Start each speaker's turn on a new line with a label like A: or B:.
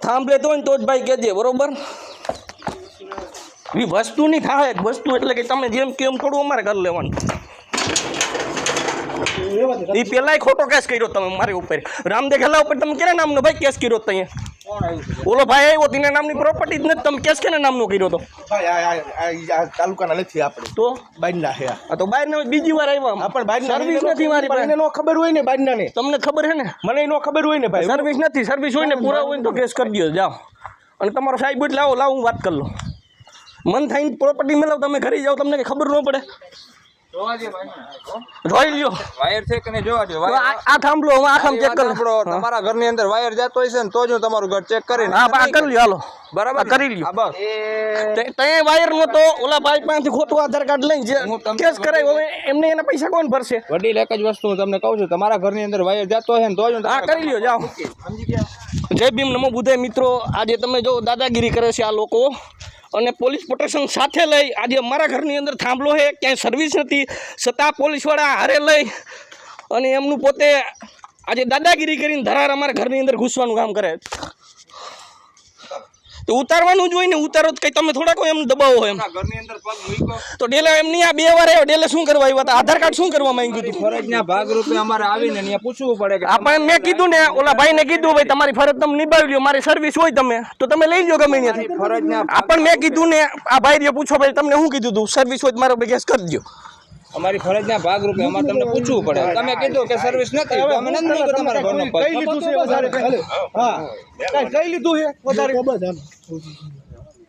A: થાંભલે તો હોય ને તો જ ભાઈ કહેજે બરોબર એ વસ્તુ નહીં થાય વસ્તુ એટલે કે તમે જેમ કેમ થોડું અમારે કરી લેવાનું એ પેલાય ખોટો કેસ કર્યો તમે મારી ઉપર રામદેવ ખેલા ઉપર તમે કેના નામનો ભાઈ કેસ કર્યો તો અહીંયા ઓલો ભાઈ આવ્યો તેના નામની પ્રોપર્ટી જ નથી તમે કેસ કેના નામનો કર્યો તો
B: તાલુકાના નથી આપણે
A: તો
B: બાજના છે
A: તો બહાર બીજી વાર આવ્યા
B: પણ બાજના
A: સર્વિસ નથી મારી પાસે
B: નો ખબર હોય ને બાજના ને
A: તમને ખબર છે ને
B: મને નો ખબર હોય ને ભાઈ
A: સર્વિસ નથી સર્વિસ હોય ને પૂરા હોય ને તો કેસ કરી દો જાઓ અને તમારો સાહેબ એટલે લાવો હું વાત કરી લો મન થઈને પ્રોપર્ટી મેળવ તમે ઘરે જાઓ તમને કઈ ખબર ન પડે જોઈ લ્યો
C: વાયર છે કે નહીં જોવા દો
A: આ થાંભલો હું આખામ ચેક કરી
C: તમારા ઘરની અંદર વાયર જતો હોય છે ને તો જ હું તમારું ઘર ચેક કરીને
A: હા આ કરી લ્યો હાલો
C: બરાબર
A: કરી લ્યો
C: બસ
A: ત્યાં વાયર નો તો ઓલા ભાઈ પાસેથી ખોટું આધાર કાર્ડ લઈને જે કેસ કરાય હવે એમને એના પૈસા કોણ ભરશે
C: વડીલ એક જ વસ્તુ હું તમને કહું છું તમારા ઘરની અંદર વાયર જતો હોય ને તો જ હું
A: હા કરી લ્યો જાઓ જય ભીમ નમો બુદ્ધાય મિત્રો આજે તમે જો દાદાગીરી કરે છે આ લોકો અને પોલીસ પ્રોટેક્શન સાથે લઈ આજે અમારા ઘરની અંદર થાંભલો છે ક્યાંય સર્વિસ નથી છતાં પોલીસવાળા હારે લઈ અને એમનું પોતે આજે દાદાગીરી કરીને ધરાર અમારા ઘરની અંદર ઘૂસવાનું કામ કરે તો ઉતારવાનું જ હોય ને ઉતારો તો કંઈ તમે થોડા કોઈ એમ દબાવો એમ
C: ઘરની અંદર પગ મૂક્યો
A: તો ડેલે એમની આ 2 વાર આવ્યો ડેલે શું કરવા આવ્યા હતા આધાર કાર્ડ શું કરવા માંગ્યું હતું
C: ફરજના ભાગરૂપે અમારે આવીને અહીંયા પૂછવું પડે કે
A: આપણે મેં કીધું ને ઓલા ભાઈને કીધું ભાઈ તમારી ફરજ તમે નિભાવી લ્યો મારી સર્વિસ હોય તો તમે લઈ લો ગમે ત્યાંથી
C: ફરજના
A: પણ મેં કીધું ને આ ભાઈ પૂછો ભાઈ તમને શું કીધું તું સર્વિસ હોય મારો કેસ કરી દો
C: અમારી ફરજના ભાગરૂપે અમારે તમને પૂછવું પડે તમે કીધું કે સર્વિસ નથી અમે નથી મૂક્યો તમારા ઘરનો પગ
B: કઈ લીધું છે વધારે હા કઈ લીધું છે વધારે